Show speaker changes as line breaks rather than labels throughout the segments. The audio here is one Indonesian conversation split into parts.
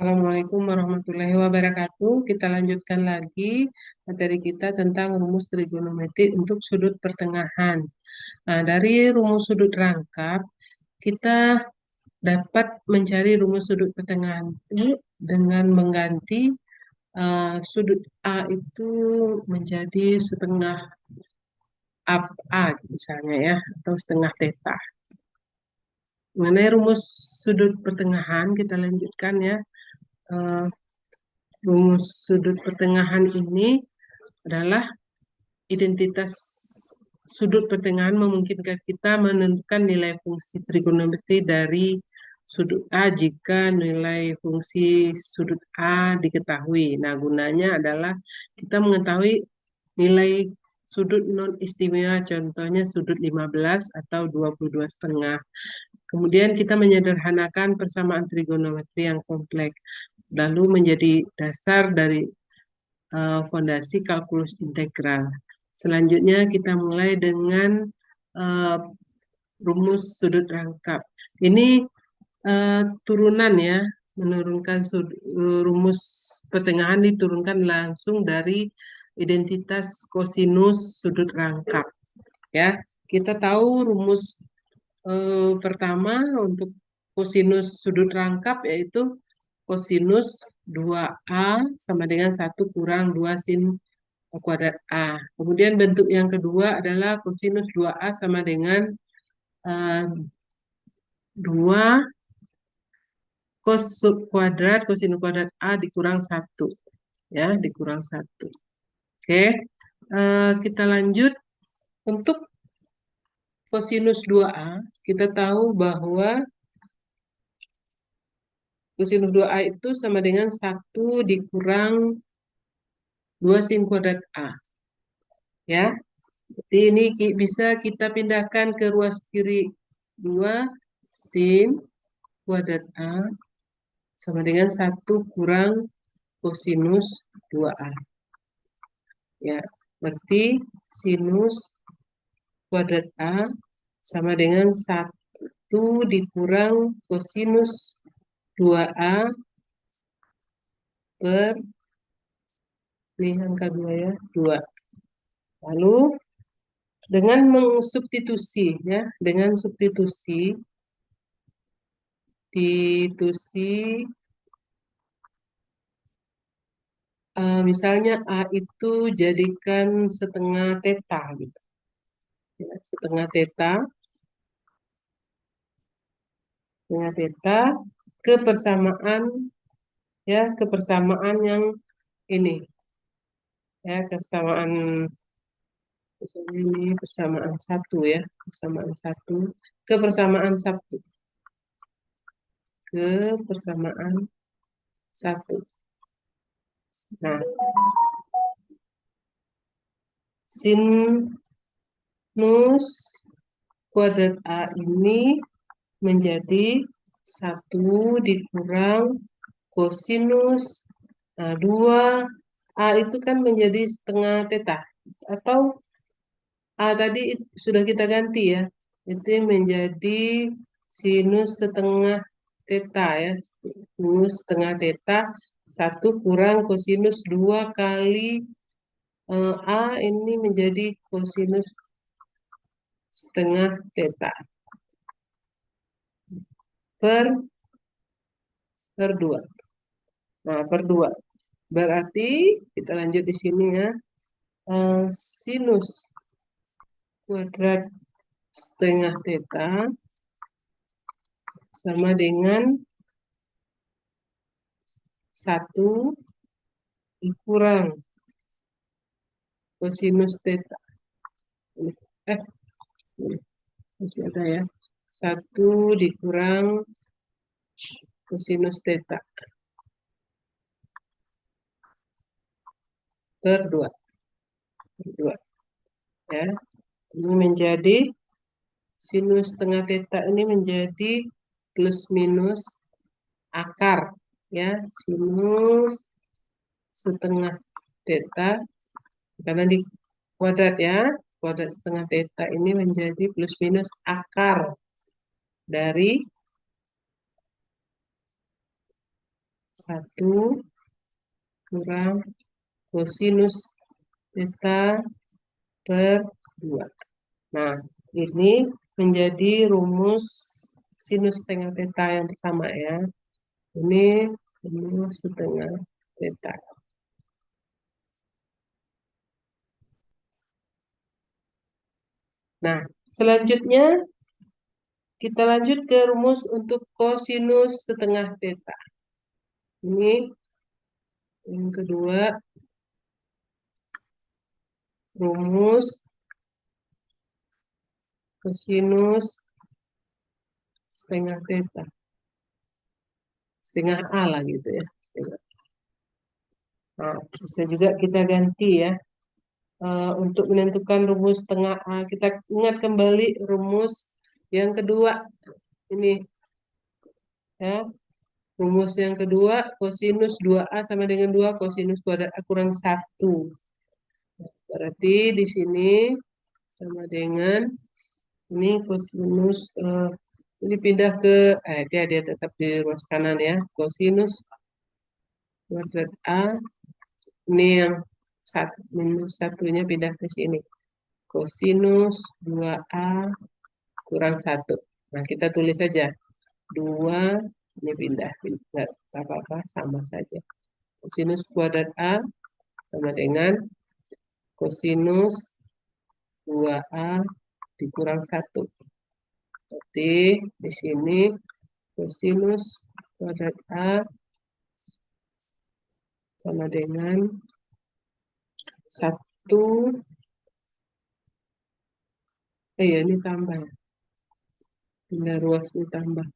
Assalamualaikum warahmatullahi wabarakatuh. Kita lanjutkan lagi materi kita tentang rumus trigonometri untuk sudut pertengahan. Nah, dari rumus sudut rangkap, kita dapat mencari rumus sudut pertengahan ini dengan mengganti sudut A itu menjadi setengah A misalnya ya, atau setengah theta. Mengenai rumus sudut pertengahan, kita lanjutkan ya. Eh, Rumus sudut pertengahan ini adalah identitas sudut pertengahan memungkinkan kita menentukan nilai fungsi trigonometri dari sudut A jika nilai fungsi sudut A diketahui. Nah, gunanya adalah kita mengetahui nilai sudut non istimewa, contohnya sudut 15 atau 22,5. Kemudian kita menyederhanakan persamaan trigonometri yang kompleks, lalu menjadi dasar dari fondasi kalkulus integral. Selanjutnya kita mulai dengan eh, rumus sudut rangkap. Ini turunan ya, menurunkan rumus pertengahan diturunkan langsung dari identitas kosinus sudut rangkap. Ya, kita tahu rumus pertama untuk kosinus sudut rangkap yaitu kosinus 2A sama dengan 1 kurang 2 sin kuadrat A. Kemudian bentuk yang kedua adalah kosinus 2A sama dengan 2 cos sub kuadrat kosinus kuadrat A dikurang 1. Ya, dikurang 1. Oke, kita lanjut. Untuk kosinus 2A, kita tahu bahwa kosinus 2A itu sama dengan 1 dikurang 2 sin kuadrat A. Ya, jadi ini bisa kita pindahkan ke ruas kiri 2 sin kuadrat A sama dengan 1 kurang kosinus 2A. Ya, berarti sinus kuadrat A sama dengan 1 dikurang kosinus 2A per, ini angka 2 ya, 2. Lalu dengan mensubstitusi ya, dengan substitusi misalnya A itu jadikan setengah theta gitu. Ya, setengah theta ke persamaan ya, ke persamaan yang ini ya, kesamaan misalnya ini persamaan 1 ya, persamaan 1 ke persamaan 1 ke persamaan 1. Nah, sinus kuadrat A ini menjadi 1 dikurang kosinus 2 A itu kan menjadi setengah theta. Atau A tadi sudah kita ganti ya. Itu menjadi sinus setengah theta ya. Sinus setengah theta 1 kurang kosinus 2 kali A ini menjadi kosinus setengah theta per 2. Nah, per 2. Berarti kita lanjut di sini ya. Sinus kuadrat setengah theta sama dengan 1 dikurang kosinus theta. Eh, masih ada ya. 1 dikurang kosinus theta per 2. Per 2. Ya. Ini menjadi sinus setengah theta ini menjadi plus minus akar ya, sinus setengah theta karena di kuadrat ya, kuadrat setengah theta ini menjadi plus minus akar dari 1 kurang kosinus theta per 2. Nah, ini menjadi rumus sinus setengah theta yang pertama ya. Ini rumus setengah theta. Nah, selanjutnya kita lanjut ke rumus untuk kosinus setengah theta. Ini yang kedua, rumus kosinus setengah theta. Setengah A lah gitu ya. Nah, bisa juga kita ganti ya. Untuk menentukan rumus setengah A, kita ingat kembali rumus yang kedua. Ini ya. Rumus yang kedua, kosinus 2A sama dengan 2 kosinus kuadrat A kurang 1. Berarti di sini sama dengan ini kosinus ini pindah ke dia tetap di ruas kanan ya. Kosinus kuadrat A ini yang minus satunya pindah ke sini. Kosinus 2A kurang 1. Nah, kita tulis saja 2 ini pindah, enggak apa-apa, sama saja. Kosinus kuadrat A sama dengan kosinus 2A dikurang 1. Berarti di sini kosinus kuadrat A sama dengan 1. Ya ini tambah. Pindah ruas ini tambah.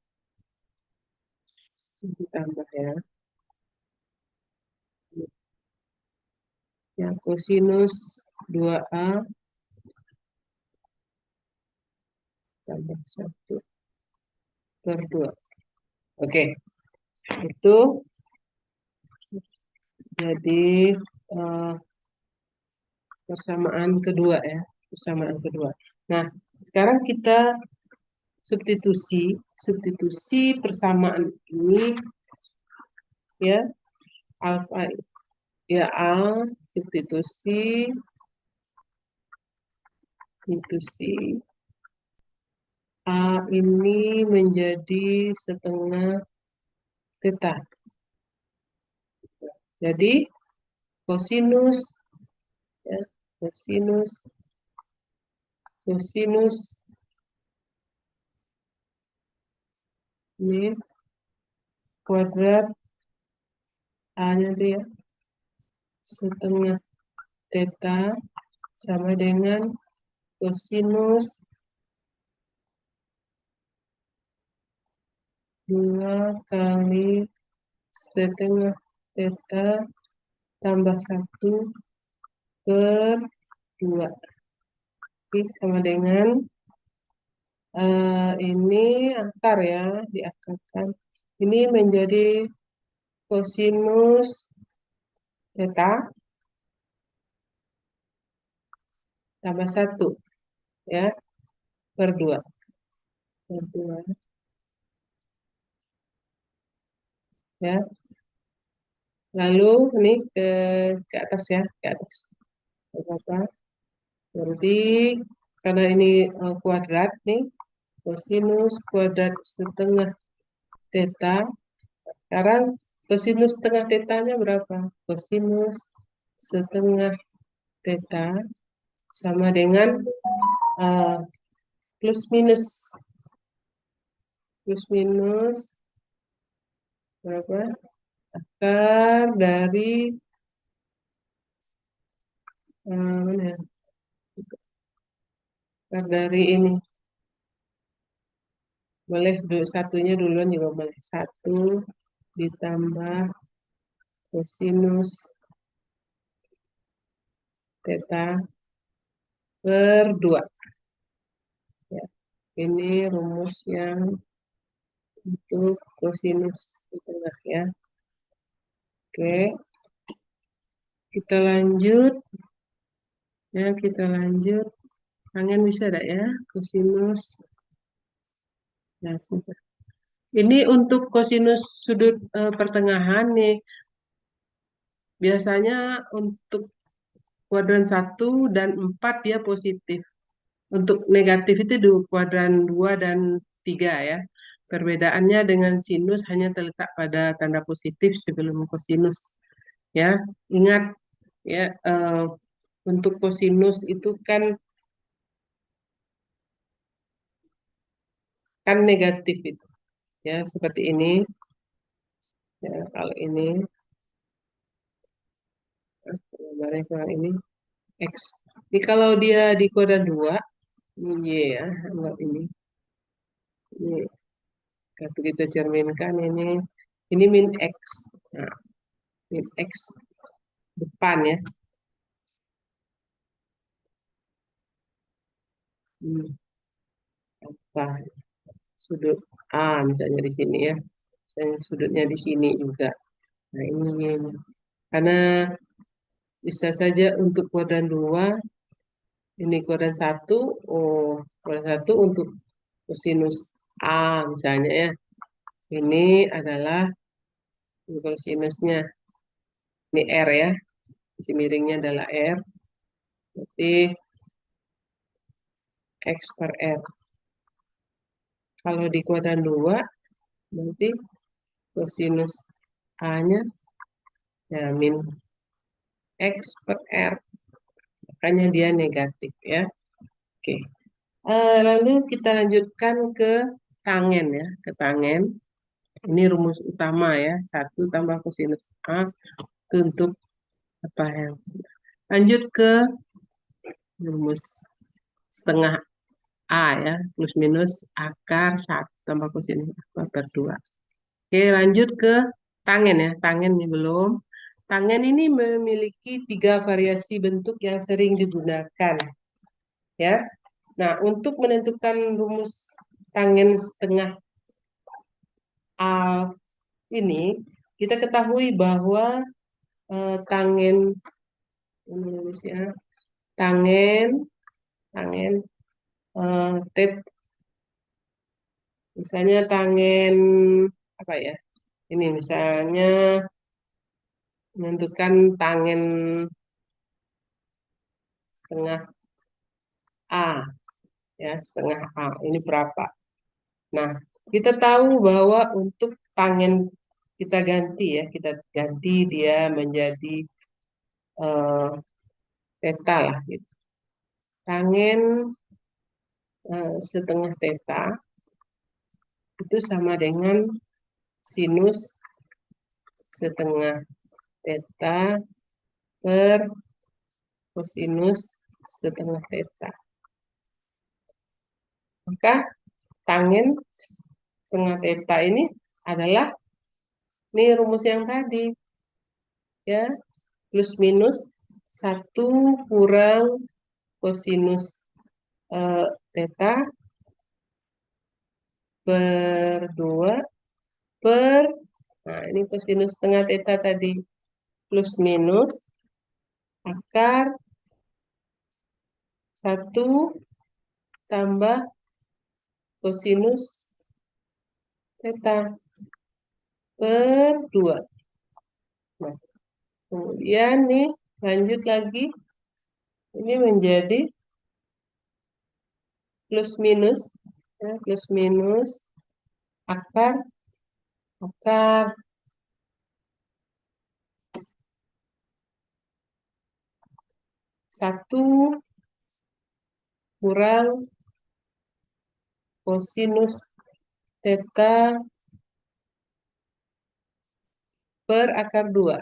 Ini tambah ya. Ya, kosinus 2A tambah 1 per 2. Oke, itu jadi persamaan kedua ya. Persamaan kedua. Nah, sekarang kita substitusi persamaan ini ya, alfa ya A substitusi A ini menjadi setengah theta. Jadi kosinus ya, kosinus ini kuadrat A-nya dia setengah theta sama dengan kosinus 2 kali setengah theta tambah 1 per 2. Oke, sama dengan ini akar ya, diakarkan. Ini menjadi kosinus theta tambah 1 ya, per 2. Per 2 ya. Lalu ini ke atas ya, ke atas. Apa? Jadi karena ini kuadrat nih, kosinus kuadrat setengah theta. Sekarang kosinus setengah tetanya berapa? Kosinus setengah theta sama dengan uh, plus minus berapa? Akar dari mana ya? Akar dari ini. Boleh satunya duluan juga boleh. 1 ditambah kosinus theta per 2. Ya. Ini rumus yang untuk kosinus setengah ya. Oke. Kita lanjut. Ya, kita lanjut. Tangan bisa enggak ya? Kosinus. Nah, sudah. Ini untuk kosinus sudut pertengahan nih. Biasanya untuk kuadran 1 dan 4 dia positif. Untuk negatif itu di kuadran 2 dan 3 ya. Perbedaannya dengan sinus hanya terletak pada tanda positif sebelum kosinus. Ya, ingat ya, untuk kosinus itu kan negatif itu ya, seperti ini ya. Kalau ini gambarnya ini x, ini kalau dia di kuadran 2 ini y ya, anggap ini kalau kita cerminkan ini min x. Nah, min x depan ya. Apa sudut A misalnya di sini ya, misalnya sudutnya di sini juga. Nah ini karena bisa saja untuk kuadran 2 ini kuadran 1, oh kuadran 1 untuk kosinus A misalnya ya, ini adalah kosinusnya, ini R ya, sisi miringnya adalah R, berarti X per R. Kalau di kuadran 2 nanti kosinus A-nya ya min X per R, makanya dia negatif ya. Oke. Lalu kita lanjutkan ke tangen ya, ke tangen. Ini rumus utama ya, 1 tambah kosinus A itu untuk apa yang. Lanjut ke rumus setengah A ya, plus minus akar 1 tambah kosinus A per 2. Oke, lanjut ke tangen ya, tangen ini belum. Tangen ini memiliki 3 variasi bentuk yang sering digunakan ya. Nah, untuk menentukan rumus tangen setengah A ini, kita ketahui bahwa tangen Indonesia, tangen tangen tet, misalnya tangen apa ya? Ini misalnya menentukan tangen setengah A ya, setengah A ini berapa? Nah, kita tahu bahwa untuk tangen kita ganti ya, kita ganti dia menjadi eh, theta lah gitu. Tangen setengah theta itu sama dengan sinus setengah theta per kosinus setengah theta. Maka tangen setengah theta ini adalah nih rumus yang tadi ya, plus minus 1 kurang kosinus theta per 2 per, nah ini kosinus setengah theta tadi, plus minus akar 1 tambah kosinus theta per 2. Nah, kemudian nih lanjut lagi, ini menjadi plus minus ya, plus minus akar akar 1 kurang kosinus theta per akar 2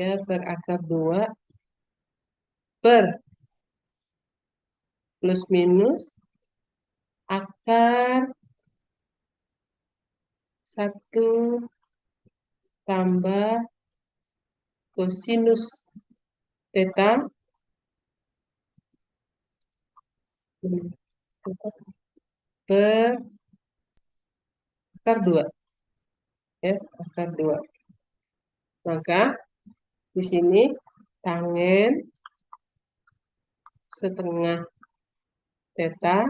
ya, per akar 2 per plus minus akar 1 tambah kosinus theta per akar 2 ya, akar 2. Maka di sini tangen setengah theta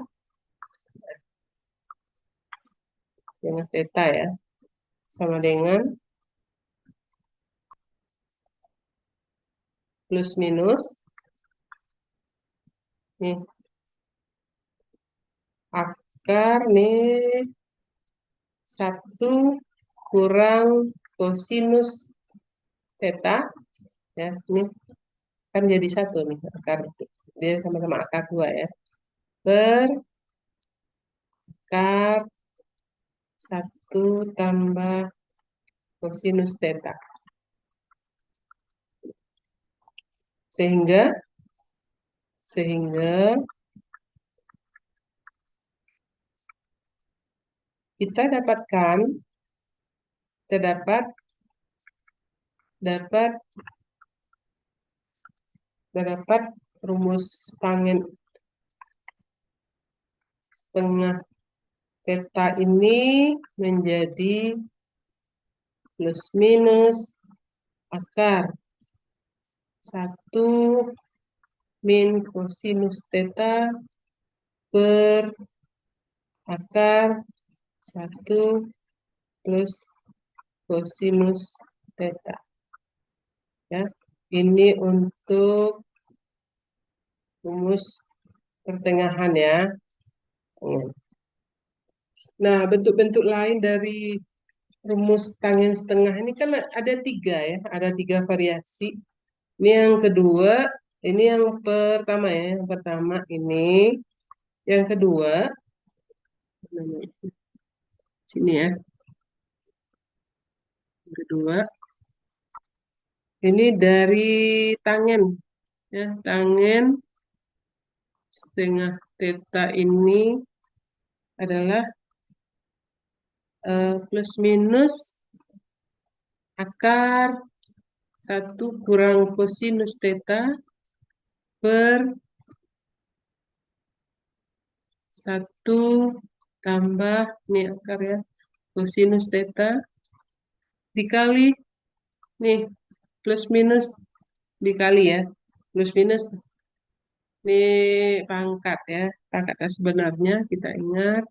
dengan theta ya, sama dengan plus minus, nih, akar nih, 1 kurang kosinus theta, ya, ini kan jadi 1 nih, akar, dia sama-sama akar 2 ya, per akar 1 tambah kosinus theta. Sehingga sehingga kita dapatkan terdapat dapat terdapat rumus tangent setengah theta ini menjadi plus minus akar 1 min kosinus theta per akar 1 plus kosinus theta. Ya, ini untuk rumus pertengahan ya. Nah, bentuk-bentuk lain dari rumus tangent setengah ini kan ada 3 ya, ada 3 variasi. Ini yang kedua, ini yang pertama ya, yang pertama ini, yang kedua, sini ya, yang kedua, ini dari tangen, ya, tangen setengah theta ini adalah plus minus akar 1 kurang kosinus theta per 1 tambah, nih akar ya, kosinus theta dikali, nih, plus minus dikali ya, plus minus, nih pangkat ya, pangkat sebenarnya kita ingat,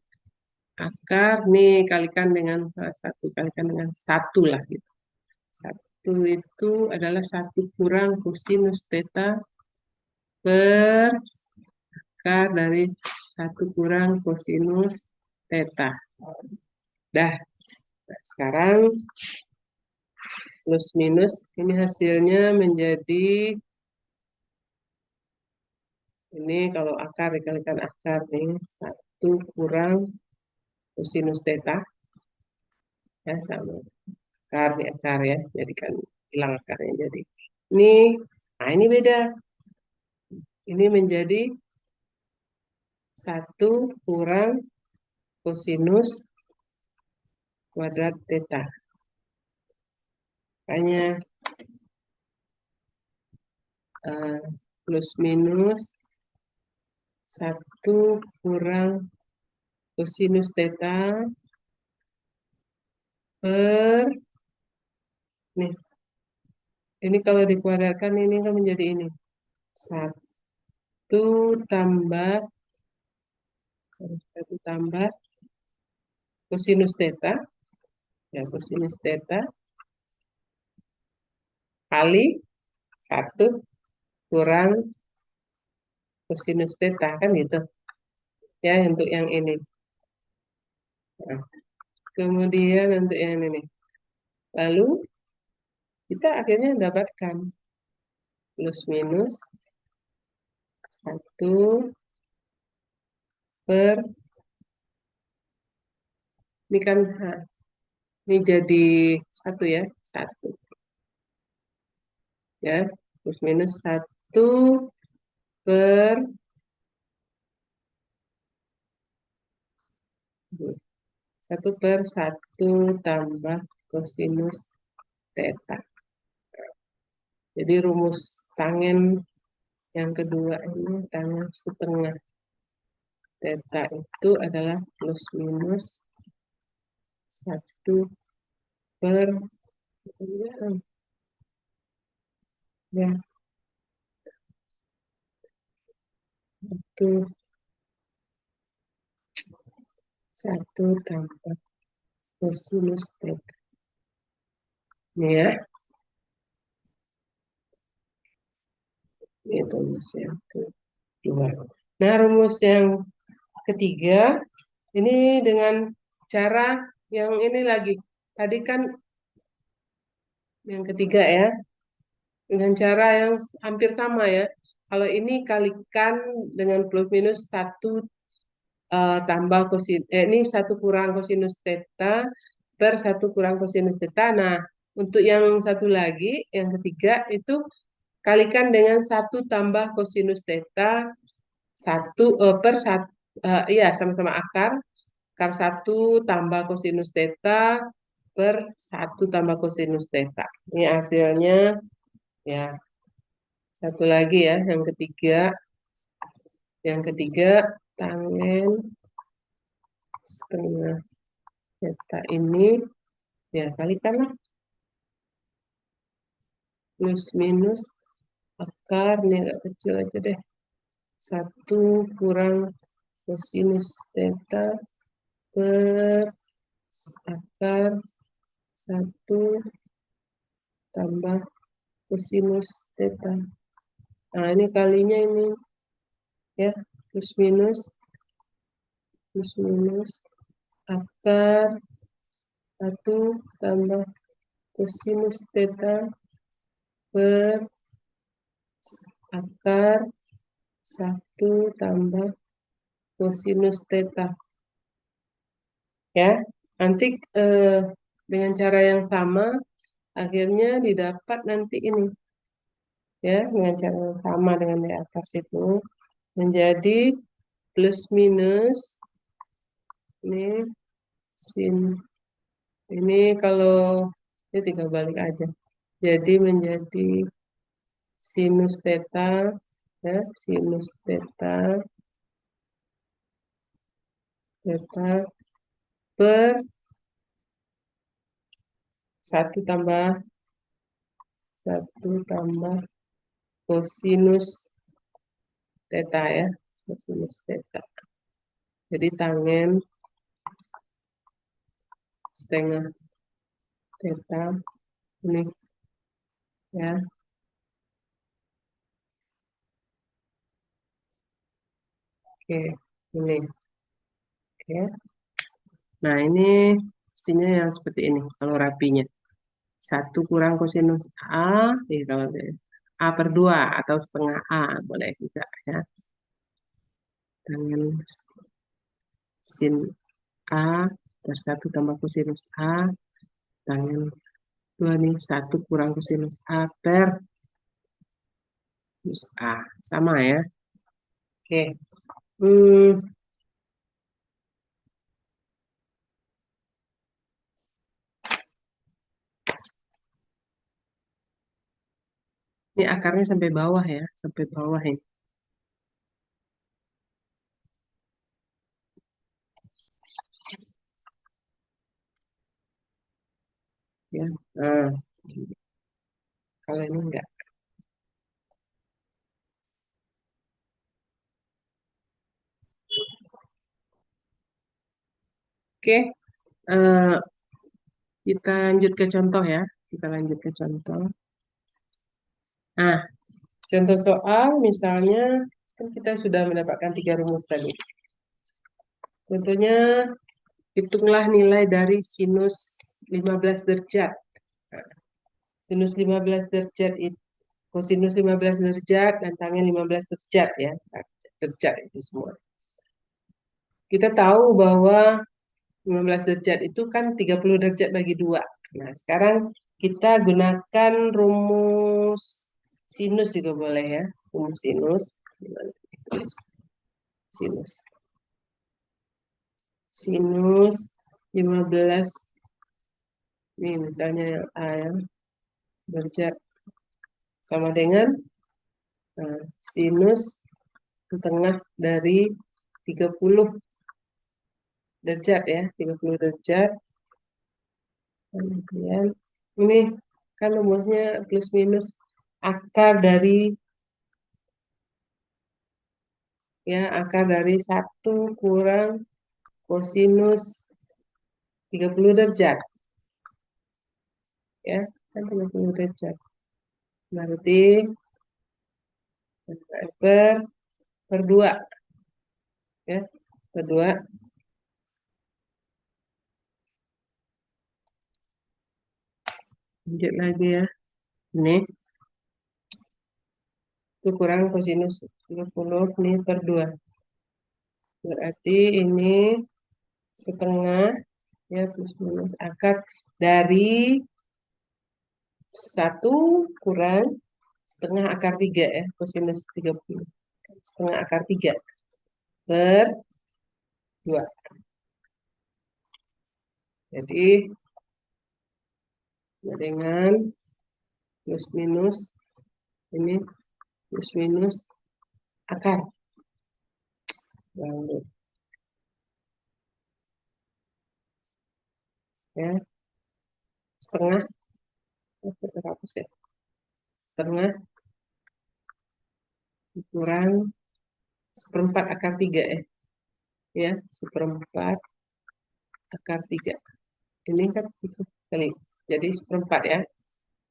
akar, nih kalikan dengan salah satu, kalikan dengan 1 lah gitu. 1 itu adalah 1 kurang kosinus theta per akar dari 1 kurang kosinus theta. Dah, nah, sekarang plus minus, ini hasilnya menjadi, ini kalau akar dikalikan akar nih, 1 kurang kosinus theta, ya sama akar di akar ya, jadi kan hilang akarnya, jadi ini, nah ini beda, ini menjadi 1 kurang kosinus kuadrat theta. Makanya plus minus 1 kurang kosinus theta per, nih, ini kalau dikuadratkan ini kan menjadi ini 1 tambah 1 tambah kosinus theta, ya, kosinus theta kali 1 kurang kosinus theta, kan gitu ya, untuk yang ini. Nah, kemudian untuk yang ini, lalu kita akhirnya mendapatkan plus minus 1 per, ini kan, nah, ini jadi 1 ya, 1 ya, plus minus 1 per 1 per 1 tambah kosinus theta. Jadi rumus tangen yang kedua ini, tangen setengah theta itu adalah plus minus 1 per, ya, itu 1 tambah Kosinus theta. Ini ya, ini rumus yang kedua. Nah, rumus yang ketiga, ini dengan cara yang ini lagi. Tadi kan yang ketiga ya, dengan cara yang hampir sama ya. Kalau ini kalikan dengan plus minus satu tambah ini satu kurang kosinus theta per satu kurang kosinus theta. Nah, untuk yang satu lagi, yang ketiga itu kalikan dengan satu tambah kosinus theta satu per satu, iya sama-sama akar satu tambah kosinus theta per satu tambah kosinus theta. Ini hasilnya ya. Satu lagi ya, yang ketiga. Yang ketiga, tangen setengah theta ini, ya kalikanlah plus minus akar, ini agak kecil aja deh. Satu kurang kosinus theta per akar satu tambah kosinus theta. Nah, ini kalinya ini ya, plus minus akar satu tambah kosinus theta per akar satu tambah kosinus theta. Ya, nanti dengan cara yang sama akhirnya didapat nanti ini ya, dengan cara yang sama dengan di atas itu menjadi plus minus ini sin ini kalau ini tinggal balik aja. Jadi menjadi sinus theta ya, sinus theta per satu tambah kosinus theta ya, kosinus theta. Jadi tangen setengah theta ini ya. Oke, ini. Oke. Nah, ini mestinya yang seperti ini kalau rapinya. Satu kurang kosinus A, kalau A per 2 atau setengah A, boleh juga ya. Tangen sin A per 1 tambah kosinus A, tangen 2 nih, 1 kurang kosinus A per sinus A. Sama ya. Oke. Ini akarnya sampai bawah ya, sampai bawah ini. Ya. Nah, kalau ini enggak. Oke, eh, kita lanjut ke contoh ya. Kita lanjut ke contoh. Nah, contoh soal misalnya kan kita sudah mendapatkan 3 rumus tadi. Contohnya hitunglah nilai dari sinus 15 derajat. Nah, sinus 15 derajat itu kosinus 15 derajat dan tangen 15 derajat ya. Derajat itu semua. Kita tahu bahwa 15 derajat itu kan 30 derajat bagi 2. Nah, sekarang kita gunakan rumus sinus juga boleh ya. Rumus sinus. Sinus. Sinus 15. Ini misalnya yang A ya. Derajat sama dengan sinus setengah dari 30 derajat ya. 30 derajat. Kemudian ini kan rumusnya plus minus akar dari ya, akar dari 1 kurang kosinus 30 derajat. Ya, kan 30 derajat. Berarti per 2. Ya, per 2. Lanjut lagi ya. Ini. Itu kurang kosinus 30 ini per 2. Berarti ini setengah ya plus minus akar dari 1 kurang setengah akar 3 ya, kosinus 30. Setengah akar 3 per 2. Jadi dengan plus minus ini plus minus akar. Lalu ya setengah terhapus ya. Setengah kurang seperempat akar 3 ya. Ya, seperempat akar 3. Ini kan itu kali. Jadi seperempat ya.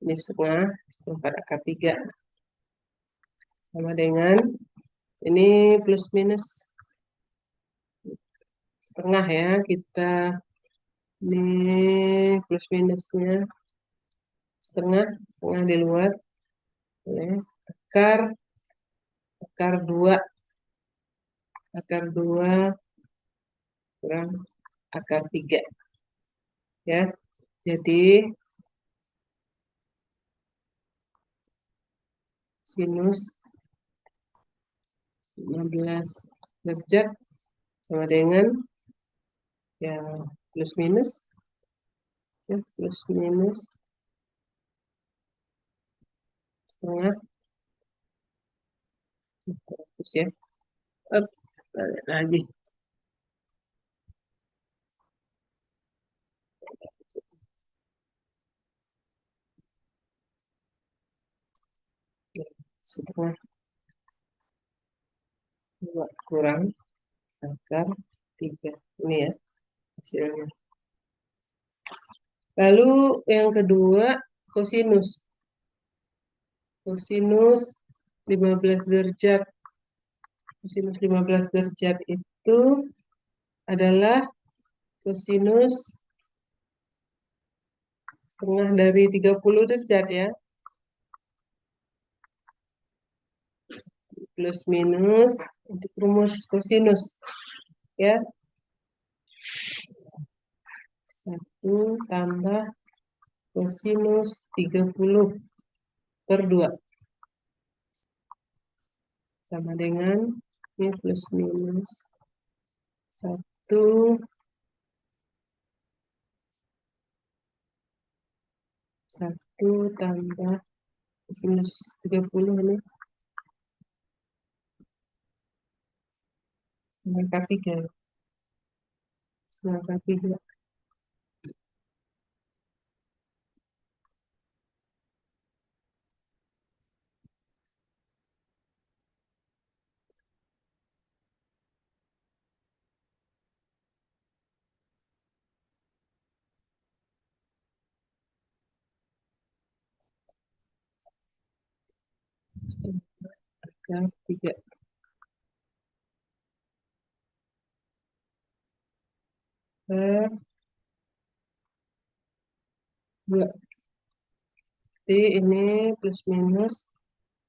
Ini setengah seperempat akar 3 sama dengan ini plus minus setengah ya. Kita ini plus minusnya setengah di luar ya. akar akar 2 kurang akar 3 ya. Jadi sinus 15 derajat sama dengan ya plus minus ya plus minus setengah terus ya. Balik lagi setengah 2 kurang akar 3 ini ya hasilnya. Lalu yang kedua kosinus 15 derajat. Kosinus 15 derajat itu adalah kosinus setengah dari 30 derajat ya. Plus minus untuk rumus kosinus ya. 1 tambah kosinus 30 per 2 sama dengan ini plus minus 1 tambah kosinus 30 ini akar 3 akar 3 akar 3 per 2. Jadi ini plus minus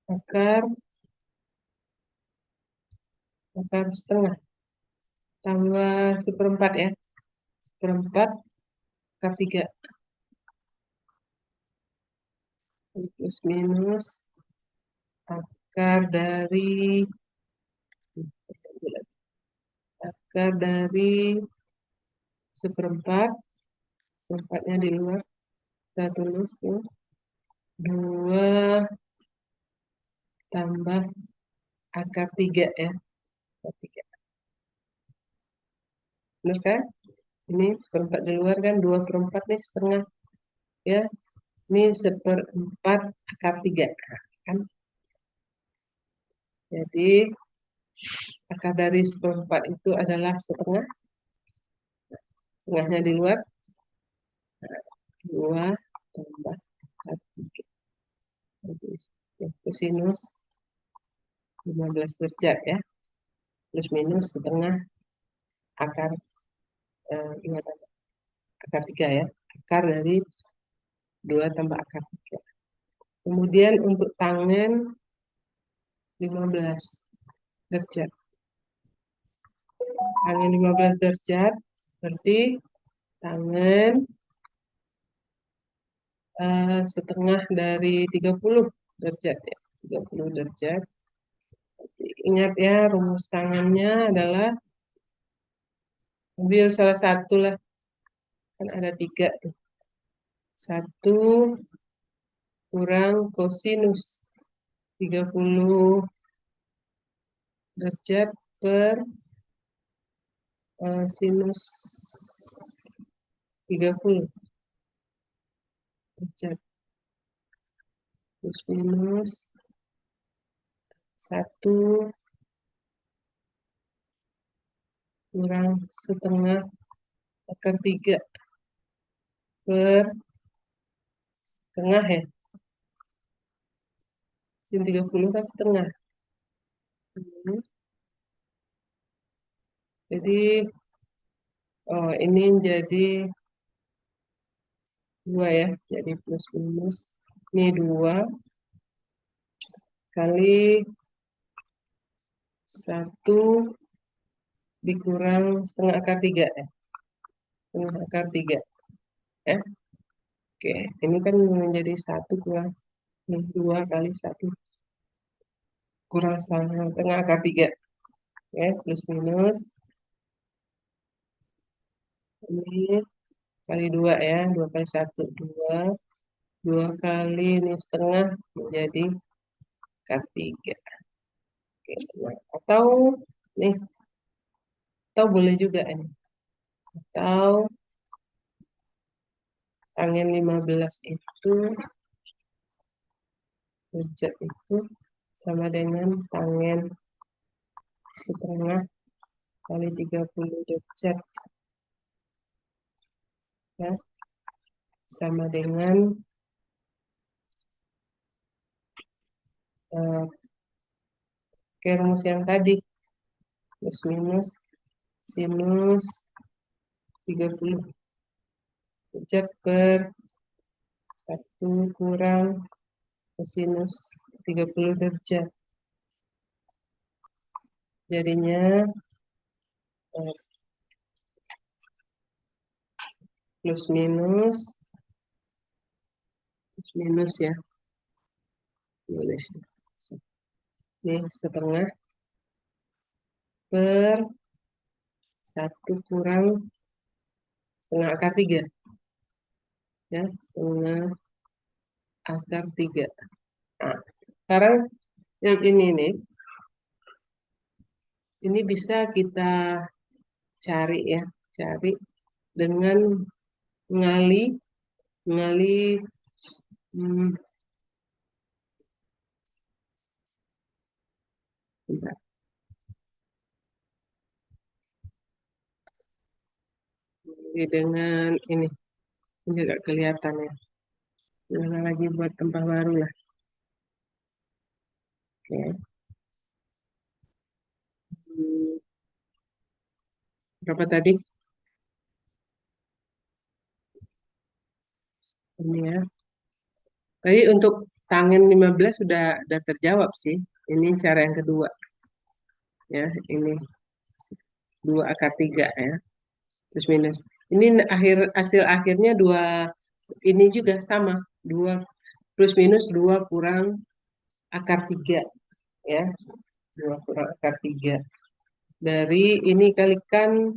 akar setengah tambah seperempat ya. Seperempat akar 3 plus minus akar dari seperempat. Seperempatnya di luar. Kita tulis tuh 2 tambah akar 3 ya. Akar 3. Benar kan? Ini seperempat di luar kan 2/4 nih setengah ya. Ini seperempat akar 3 kan. Jadi akar dari seperempat itu adalah setengah. Setengahnya di luar. 2 tambah akar 3. Kosinus 15 derajat ya. Plus minus setengah akar 2 tambah akar 3 ya. Akar dari 2 tambah akar 3. Kemudian untuk tangen 15 derajat. Tangen 15 derajat berarti tangen setengah dari 30 derajat ya. 30 derajat. Ingat ya, rumus tangannya adalah ambil salah satu lah. Kan ada 3 tuh. 1 kurang kosinus 30 derajat per sinus 30 derajat. Plus minus 1 kurang setengah akar 3 per setengah ya. Sin 30 kan setengah. Jadi, oh ini jadi 2 ya. Jadi plus minus. Ini 2 kali 1 dikurang setengah akar 3 ya. Setengah akar 3 ya. Oke, ini kan menjadi 1 kurang 2 kali 1 kurang setengah akar 3 ya, plus minus ini kali 2 ya, 2 kali 1 2 2 kali ini setengah menjadi akar 3. Oke, atau nih, atau boleh juga ini, atau tangen 15 itu derajat itu sama dengan tangen setengah kali 30 derajat ya, sama dengan rumus yang tadi plus minus sinus 30 derajat per 1 kurang kosinus 30 derajat. Jadinya plus minus ya. Tulis. Ini setengah per 1 kurang setengah akar 3 ya, setengah akar 3. Nah, sekarang yang ini nih, ini bisa kita cari ya, cari dengan ngali hmm, bentar. Dengan ini juga kelihatan ya. Jangan lagi buat tempat baru lah. Oke. Berapa tadi? Ini ya. Tadi untuk tangen 15 sudah terjawab sih. Ini cara yang kedua. Ya, ini 2 akar 3 ya. Plus minus. Ini hasil akhirnya 2 ini juga sama. 2 plus minus 2 kurang akar 3 ya. 2 kurang akar 3. Dari ini kalikan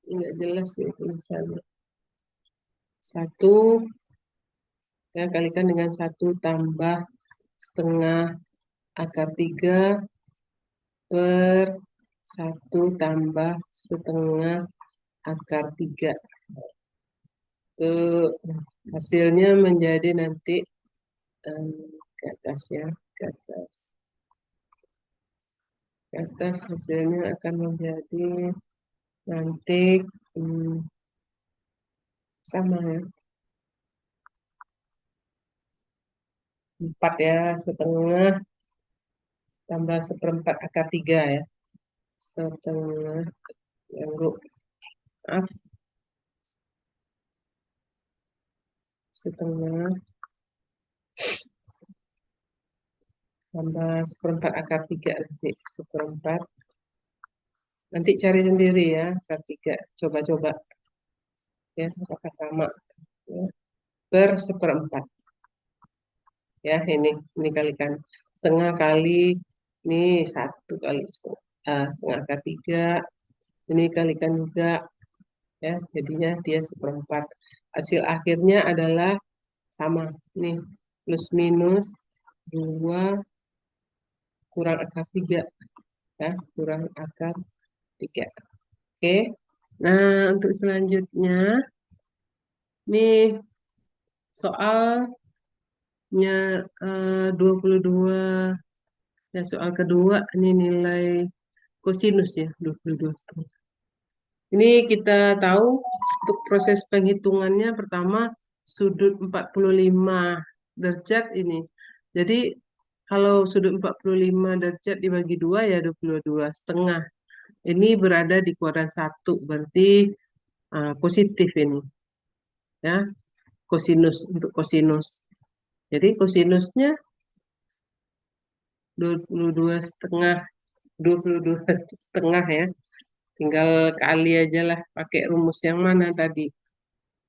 enggak jelas nih tulisannya. 1 ya, kalikan dengan 1 tambah setengah akar 3 per 1 tambah setengah akar 3. Itu hasilnya menjadi nanti ke atas ya, ke atas. Ke atas hasilnya akan menjadi nanti Sama ya. 4 ya, setengah tambah seperempat akar 3 ya. Setengah, ganggu. Maaf, setengah tambah seperempat akar 3 nanti. Seperempat. Nanti cari sendiri ya, akar 3. Coba-coba ya, apakah sama. Ya. Per seperempat. Ya, ini kalikan. Setengah kali, ini 1 kali setengah akar 3. Ini kalikan juga. Ya, jadinya dia seperempat. Hasil akhirnya adalah sama. Nih, plus minus 2 kurang akar 3. Ya, kurang akar 3. Oke. Nah, untuk selanjutnya, nih soalnya 22. Ya, soal kedua, ini nilai kosinus ya, 22,5. Ini kita tahu untuk proses penghitungannya pertama sudut 45 derajat ini. Jadi kalau sudut 45 derajat dibagi 2 ya 22,5. Ini berada di kuadran 1, berarti positif ini. Ya, kosinus untuk kosinus. Jadi kosinusnya 22,5, 22,5 ya. Tinggal kali aja lah pakai rumus yang mana tadi.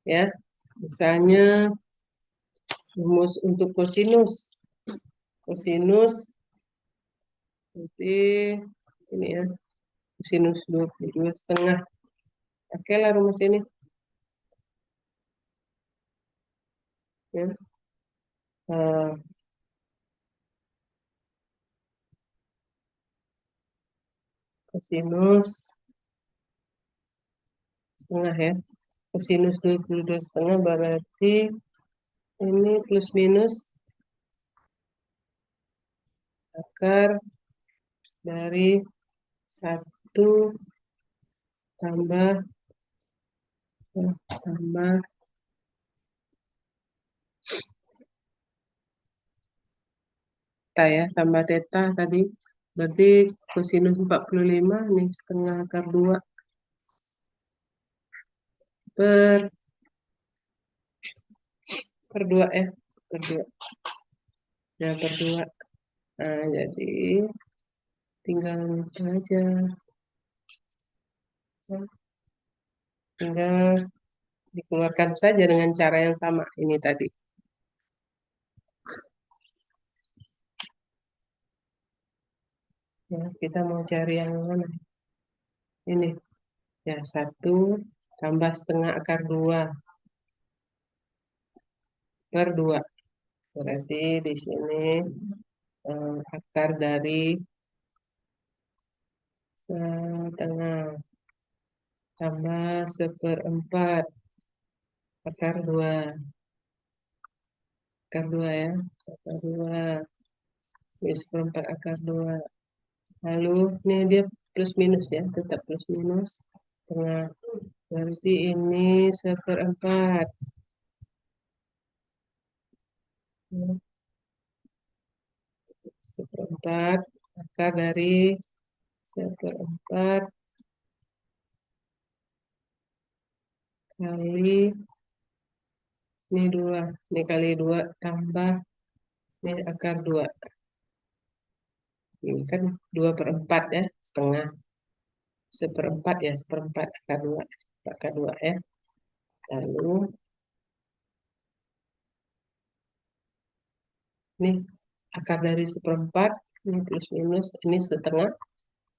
Ya, misalnya rumus untuk kosinus. Kosinus nanti ini ya. Kosinus 22,5. Oke lah rumus ini. Ya. Eh, Kosinus setengah ya. Kosinus 22,5 berarti ini plus minus akar dari 1 tambah tambah theta ya, tambah theta tadi. Berarti kosinus 45 nih setengah akar 2 per 2 ya. Per 2. Ya, per 2. Nah, jadi tinggal itu aja. Tinggal dikeluarkan saja dengan cara yang sama ini tadi. Ya, kita mau cari yang mana? Ini. Ya, 1 tambah setengah akar 2 per 2. Berarti di sini akar dari setengah tambah seperempat akar 2. Akar 2 ya. Akar 2. Ini seperempat akar 2. Lalu ini dia plus minus ya, tetap plus minus. Setengah. Berarti ini seperempat. Ya, seperempat akar dari seperempat kali ini 2. Ini kali 2 tambah ini akar 2. Ini kan 2/4 ya, setengah. Seperempat ya, seperempat akar 2. Akar 2 ya. Lalu ini akar dari seperempat, ini plus minus, ini setengah.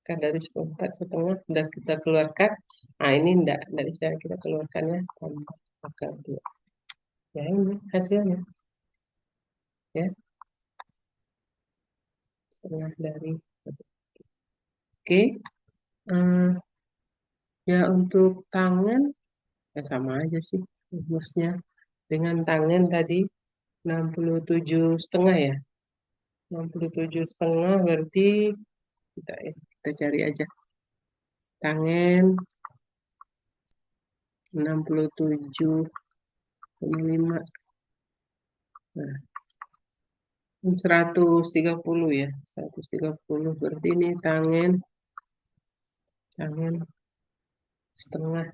Akar dari seperempat, setengah, sudah kita keluarkan. Nah, ini enggak bisa kita keluarkannya, tambah akar 2. Ya, ini hasilnya. Ya, setengah dari. Oke. Ya, untuk tangan, ya sama aja sih rumusnya. Dengan tangan tadi 67,5 ya. 67,5 berarti kita cari aja. Tangen 67 5. Nah, 130 ya. 130 berarti ini tangen setengah.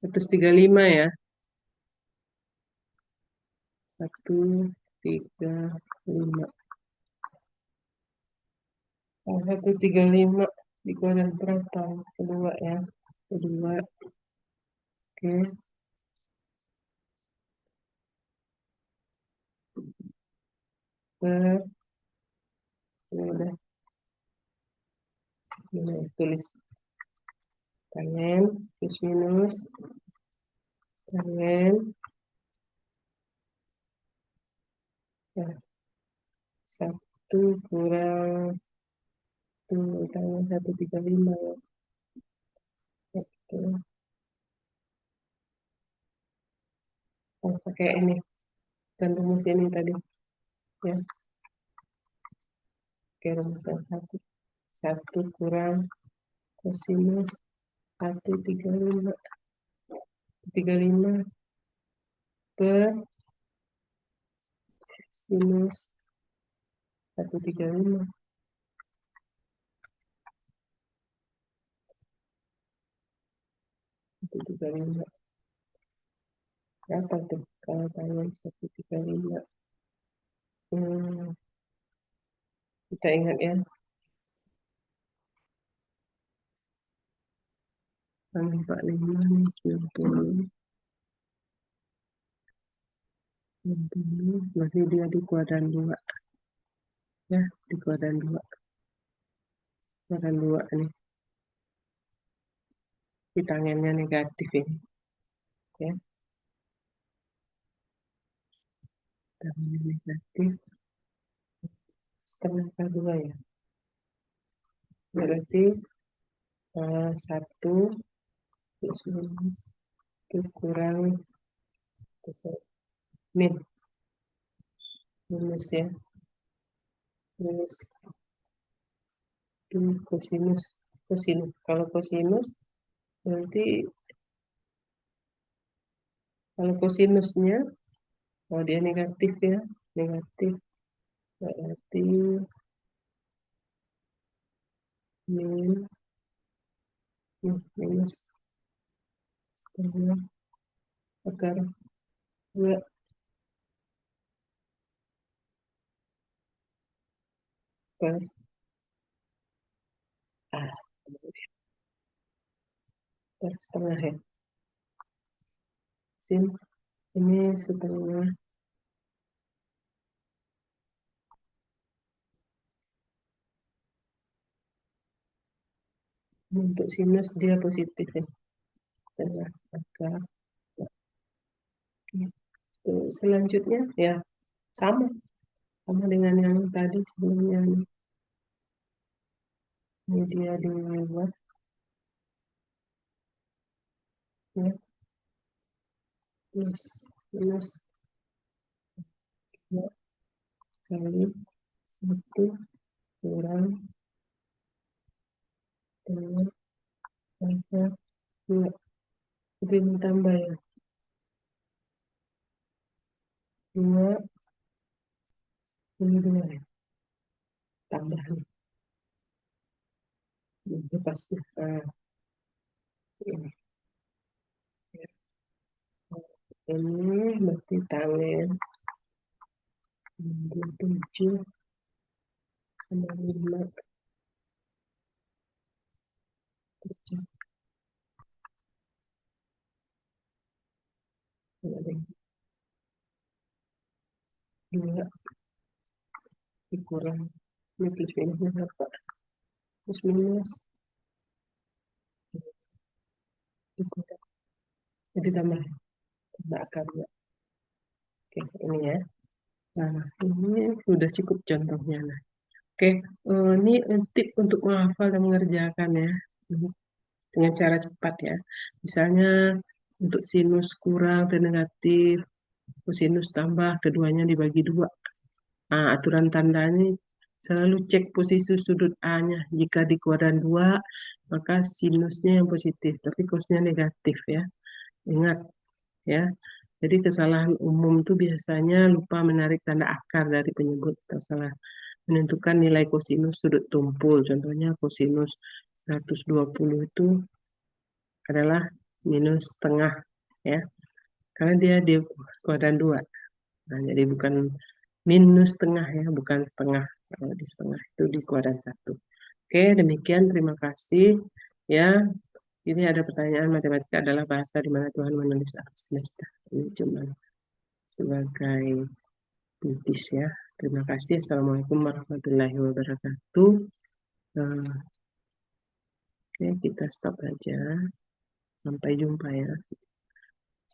Seratus tiga puluh lima ya. 135. 135 dikurangi berapa? Kedua ya. Kedua. Oke. Per. Ini udah. Ini tulis. Tangen. Plus minus. Tangen. Ya. 1 kurang. Tuh, tangen 135 ya. Oke. Oh, pakai ini. Dan rumus ini tadi. Ya. Oke, rumus yang satu. 1 kurang kosinus 135. 35 per sinus 135. 135. Berapa tuh kalau tangan 135? Hmm, kita ingat ya. 45 nih, 90. 90. Masih dia di kuadran 2. Ya, di kuadran 2. Kuadran 2 nih. Di tangannya negatif ini. Ya, tangannya negatif. Setengah K2 ya. Berarti 1 plus minus 1 kurang min minus ya, minus kosinus. Kalau kosinus nanti kalau kosinusnya, kalau dia negatif ya, negatif berarti min minus setengah akar 2 per A per setengah ya. Sin ini setengah. Untuk sinus dia positif ya. Setengah akar. Selanjutnya ya sama sama dengan yang tadi sebelumnya nih. Ini dia di luar ya, plus minus 2 kali 1 kurang 2 akar 2. Itu ini tambah ya, 2 ini 2 ya, tambah nih. Ini pasti ini ya. Ini berarti tangan 7,5 per jam. Ada 2 dikurang ini plus minusnya berapa? Plus minus dikurang jadi tambah akar 2. Oke, ini ya. Nah, ini sudah cukup contohnya. Nah, oke, ini tip untuk menghafal dan mengerjakan ya, dengan cara cepat ya. Misalnya untuk sinus kurang dan negatif, kosinus tambah, keduanya dibagi 2. Aturan tandanya selalu cek posisi sudut A-nya. Jika di kuadran 2, maka sinusnya yang positif, tapi cosnya negatif ya. Ingat ya. Jadi kesalahan umum itu biasanya lupa menarik tanda akar dari penyebut atau salah menentukan nilai kosinus sudut tumpul. Contohnya kosinus 120 itu adalah minus setengah ya. Karena dia di kuadran 2. Nah, jadi bukan minus setengah ya, bukan setengah. Kalau di setengah itu di kuadran 1. Oke, demikian. Terima kasih. Ya, ini ada pertanyaan matematika adalah bahasa di mana Tuhan menulis alam semesta. Ini cuma sebagai puitis ya. Terima kasih. Assalamualaikum warahmatullahi wabarakatuh. Oke, kita stop aja. Sampai jumpa ya.